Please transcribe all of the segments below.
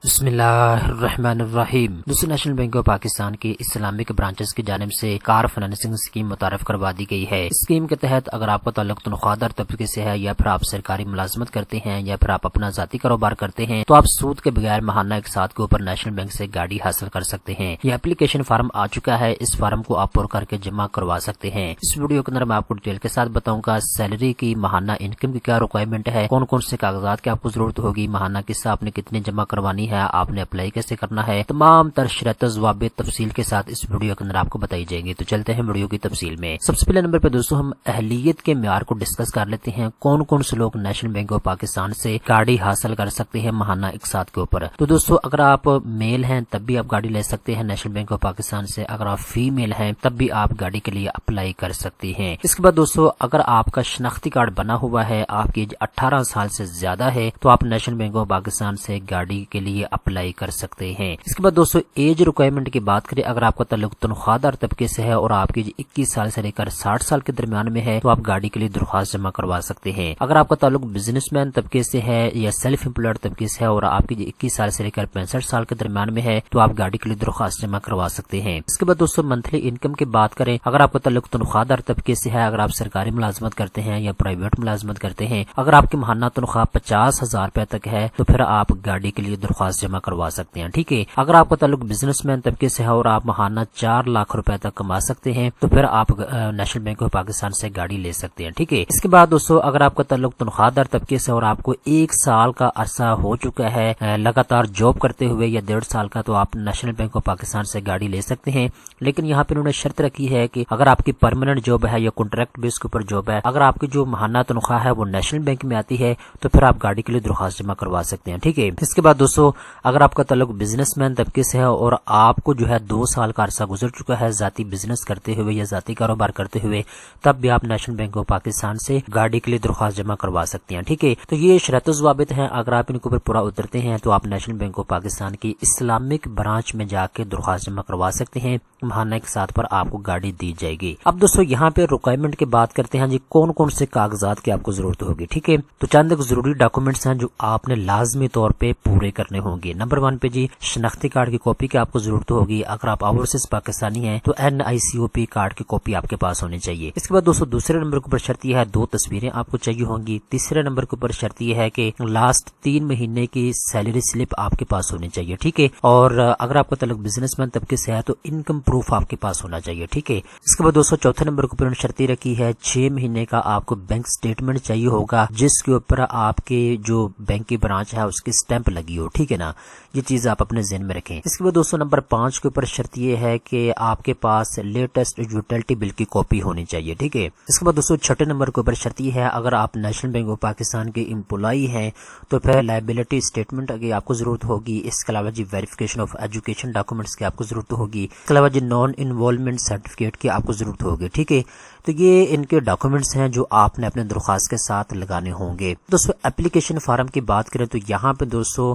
بسم اللہ الرحمن الرحیم۔ دوسری نیشنل بینک آف پاکستان کی اسلامک برانچز کی جانب سے کار فائنانسنگ اسکیم متعارف کروا دی گئی ہے۔ اسکیم کے تحت اگر آپ کا تعلق تنخواہ دار طبقے سے ہے یا پھر آپ سرکاری ملازمت کرتے ہیں یا پھر آپ اپنا ذاتی کاروبار کرتے ہیں تو آپ سود کے بغیر ماہانہ اقساط کے اوپر نیشنل بینک سے گاڑی حاصل کر سکتے ہیں۔ یہ اپلیکیشن فارم آ چکا ہے، اس فارم کو آپ پر کر کے جمع کروا سکتے ہیں۔ اس ویڈیو کے اندر میں آپ کو ڈیٹیل کے ساتھ بتاؤں گا سیلری کی ماہانہ انکم کی کیا ریکوائرمنٹ ہے، کون کون سے کاغذات کی آپ کو ضرورت ہوگی، ماہانہ قسط آپ نے کتنے جمع کروانی ہے، آپ نے اپلائی کیسے کرنا ہے، تمام تر شرائط و ضوابط تفصیل کے ساتھ اس ویڈیو کے اندر آپ کو بتائی جائیں گی۔ تو چلتے ہیں ویڈیو کی تفصیل میں۔ سب سے پہلے نمبر پہ دوستو ہم اہلیت کے معیار کو ڈسکس کر لیتے ہیں، کون کون سے لوگ نیشنل بینک آف پاکستان سے گاڑی حاصل کر سکتے ہیں ماہانہ اقساط کے اوپر۔ تو دوستو اگر آپ میل ہیں تب بھی آپ گاڑی لے سکتے ہیں نیشنل بینک آف پاکستان سے، اگر آپ فیمیل ہیں تب بھی آپ گاڑی کے لیے اپلائی کر سکتی ہیں۔ اس کے بعد دوستو اگر آپ کا شناختی کارڈ بنا ہوا ہے، آپ کی ایج 18 سال سے زیادہ ہے تو آپ نیشنل بینک آف پاکستان سے گاڑی کے لیے اپلائی کر سکتے ہیں۔ اس کے بعد دوستو ایج ریکوائرمنٹ کی بات کریں، اگر آپ کا تعلق تنخواہ دار طبقے سے ہے اور آپ کی 21 سال سے لے کر 60 سال کے درمیان میں ہے تو آپ گاڑی کے لیے درخواست جمع کروا سکتے ہیں۔ اگر آپ کا تعلق بزنس مین طبقے سے ہے یا سیلف امپلائڈ طبقے سے ہے اور آپ کی 21 سال سے لے کر 65 سال کے درمیان میں ہے تو آپ گاڑی کے لیے درخواست جمع کروا سکتے ہیں۔ اس کے بعد دوستو منتھلی انکم کی بات کریں، اگر آپ کا تعلق تنخواہ دار طبقے سے ہے، اگر آپ سرکاری ملازمت کرتے ہیں یا پرائیویٹ ملازمت کرتے ہیں، اگر آپ کی ماہانہ تنخواہ 50,000 روپے تک ہے تو پھر آپ گاڑی کے لیے درخواست جمع کروا سکتے ہیں۔ ٹھیک ہے، اگر آپ کا تعلق بزنس مین طبقے سے ہے اور آپ ماہانہ 4 لاکھ روپے تک کما سکتے ہیں تو پھر آپ نیشنل بینک آف پاکستان سے گاڑی لے سکتے ہیں۔ ٹھیک ہے، اس کے بعد دوستو اگر آپ کا تعلق تنخواہ دار طبقے سے اور آپ کو 1 سال کا عرصہ ہو چکا ہے لگاتار جاب کرتے ہوئے یا 1.5 سال کا تو آپ نیشنل بینک آف پاکستان سے گاڑی لے سکتے ہیں۔ لیکن یہاں پہ انہوں نے شرط رکھی ہے کہ اگر آپ کی پرماننٹ جاب ہے یا کانٹریکٹ بیس کے اوپر جاب ہے، اگر آپ کی جو ماہانہ تنخواہ ہے وہ نیشنل بینک میں آتی ہے تو پھر آپ گاڑی کے لیے درخواست جمع کروا سکتے ہیں۔ ٹھیک ہے، اس کے بعد دوستو اگر آپ کا تعلق بزنس مین طبقے سے ہے اور آپ کو جو ہے 2 سال کا عرصہ گزر چکا ہے ذاتی بزنس کرتے ہوئے یا ذاتی کاروبار کرتے ہوئے، تب بھی آپ نیشنل بینک آف پاکستان سے گاڑی کے لیے درخواست جمع کروا سکتے ہیں۔ ٹھیک ہے، تو یہ شرط و ضوابط ہیں، اگر آپ ان کے اوپر پورا اترتے ہیں تو آپ نیشنل بینک آف پاکستان کی اسلامک برانچ میں جا کے درخواست جمع کروا سکتے ہیں، ماہانہ کے ساتھ پر آپ کو گاڑی دی جائے گی۔ اب دوستو یہاں پہ ریکوائرمنٹ کی بات کرتے ہیں جی، کون کون سے کاغذات کی آپ کو ضرورت ہوگی۔ ٹھیک ہے، تو چند ایک ضروری ڈاکومنٹس ہیں جو آپ نے لازمی طور پہ پورے کرنے ہوں گے۔ نمبر 1 پہ جی شناختی کارڈ کی کاپی کی آپ کو ضرورت ہوگی، اگر آپ اوورسیز پاکستانی ہیں تو NICOP کارڈ کی کاپی آپ کے پاس ہونی چاہیے۔ اس کے بعد دوستو دوسرے نمبر کے اوپر شرط یہ ہے 2 تصویریں آپ کو چاہیے ہوں گی۔ تیسرے نمبر کے اوپر شرط یہ ہے کہ لاسٹ 3 مہینے کی سیلری سلپ آپ کے پاس ہونی چاہیے۔ ٹھیک ہے، اور اگر آپ کا تعلق بزنس مین طبقے سے ہے تو انکم پروف آپ کے پاس ہونا چاہیے۔ ٹھیک ہے، اس کے بعد دوستو چوتھے نمبر کے اوپر شرط رکھی ہے 6 مہینے کا آپ کو بینک سٹیٹمنٹ چاہیے ہوگا جس کے اوپر آپ کے جو بینک کی برانچ ہے اس کی سٹیمپ لگی ہو۔ ٹھیک ہے نا، یہ چیز آپ اپنے ذہن میں رکھیں۔ اس کے بعد دوستو نمبر 5 کے اوپر شرط یہ ہے کہ آپ کے پاس لیٹسٹ یوٹیلٹی بل کی کاپی ہونی چاہیے۔ ٹھیک ہے، اس کے بعد دوستو چھٹے نمبر کے اوپر شرط یہ ہے اگر آپ نیشنل بینک آف پاکستان کے امپلائی ہیں تو پھر لائبلٹی اسٹیٹمنٹ کی آپ کو ضرورت ہوگی۔ اس کے علاوہ جی ویریفیکیشن آف ایجوکیشن ڈاکومنٹس کی آپ کو ضرورت ہوگی۔ اس کے علاوہ جی نان انوالومنٹ سرٹیفکیٹ کی آپ کو ضرورت ہوگی۔ ٹھیک ہے، تو یہ ان کے ڈاکومنٹس ہیں جو آپ نے اپنے درخواست کے ساتھ لگانے ہوں گے۔ دوستو اپلیکیشن فارم کی بات کریں تو یہاں پہ دوستو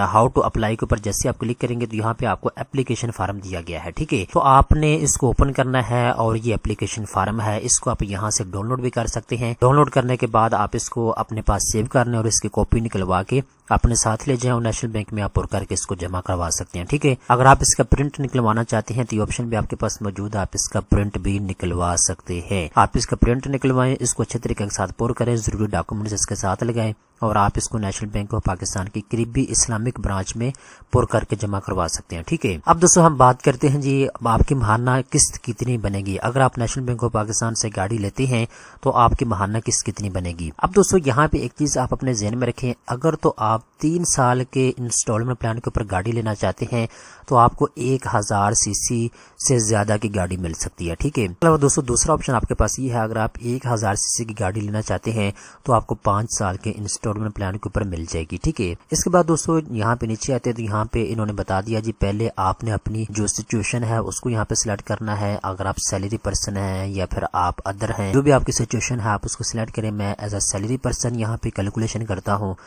ہاؤ ٹو اپلائی کے اوپر جیسے آپ کلک کریں گے تو یہاں پہ آپ کو اپلیکیشن فارم دیا گیا ہے۔ ٹھیک ہے، تو آپ نے اس کو اوپن کرنا ہے اور یہ اپلیکیشن فارم ہے، اس کو آپ یہاں سے ڈاؤن لوڈ بھی کر سکتے ہیں۔ ڈاؤن لوڈ کرنے کے بعد آپ اس کو اپنے پاس سیو کرنے اور اس کی کاپی نکلوا کے اپنے ساتھ لے جائیں اور نیشنل بینک میں آپ پر کر کے اس کو جمع کروا سکتے ہیں۔ ٹھیک ہے، اگر آپ اس کا پرنٹ نکلوانا چاہتے ہیں تو یہ آپشن بھی آپ کے پاس موجود ہے، آپ اس کا پرنٹ بھی نکلوا سکتے ہیں۔ آپ اس کا پرنٹ نکلوائیں، اس کو اچھے طریقے کے ساتھ پر کریں، ضروری ڈاکومنٹس اس کے ساتھ لگائیں اور آپ اس کو نیشنل بینک آف پاکستان کی قریبی اسلامک برانچ میں پر کر کے جمع کروا سکتے ہیں۔ ٹھیک ہے، اب دوستو ہم بات کرتے ہیں جی آپ کی ماہانہ قسط کتنی بنے گی۔ اگر آپ نیشنل بینک آف پاکستان سے گاڑی لیتے ہیں تو آپ کی ماہانہ قسط کتنی بنے گی۔ اب دوستو یہاں پہ ایک چیز آپ اپنے ذہن میں رکھیں، اگر تو آپ 3 سال کے انسٹالمنٹ پلان کے اوپر گاڑی لینا چاہتے ہیں تو آپ کو 1000 cc سے زیادہ کی گاڑی مل سکتی ہے۔ ٹھیک ہے، دوستو دوسرا آپشن آپ کے پاس یہ ہے، اگر آپ 1000 cc کی گاڑی لینا چاہتے ہیں تو آپ کو 5 سال کے انسٹالمنٹ پلان کے اوپر مل جائے گی۔ ٹھیک ہے، اس کے بعد دوستو یہاں پہ نیچے آتے ہیں تو یہاں پہ انہوں نے بتا دیا جی پہلے آپ نے اپنی جو سچویشن ہے اس کو یہاں پہ سلیکٹ کرنا ہے، اگر آپ سیلری پرسن ہیں یا پھر آپ ادر ہیں، جو بھی آپ کی سچویشن ہے آپ اس کو سلیکٹ کریں۔ میں ایز اے سیلری پرسن یہاں پہ کیلکولیشن کرتا ہوں۔